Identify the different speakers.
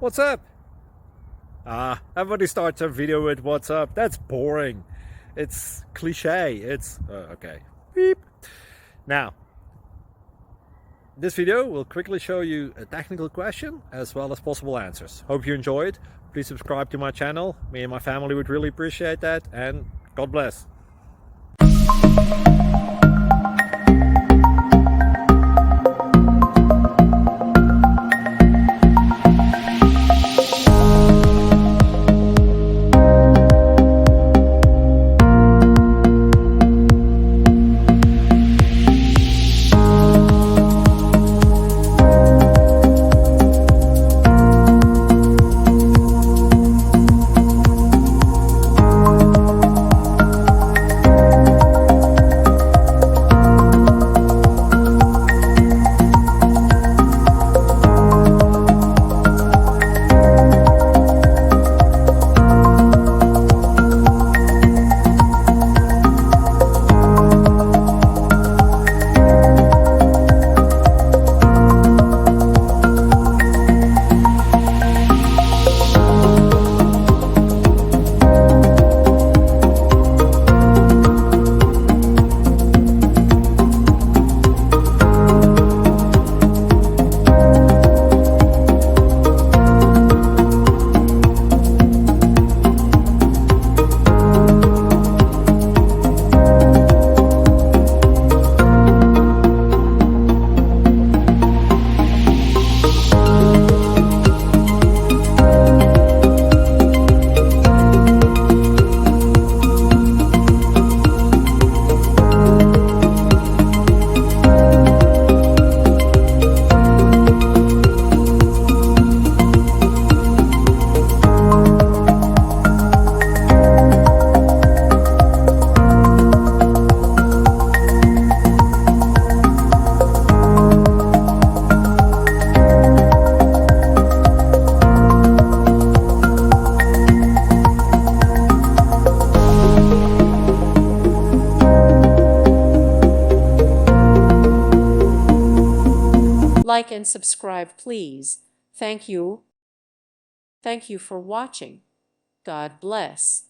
Speaker 1: What's up? Everybody starts a video with what's up. That's boring. It's cliche. It's okay. Beep. Now, this video will quickly show you a technical question as well as possible answers. Hope you enjoyed. Please subscribe to my channel. Me and my family would really appreciate that, and God bless.
Speaker 2: Like and subscribe, please. Thank you. Thank you for watching. God bless.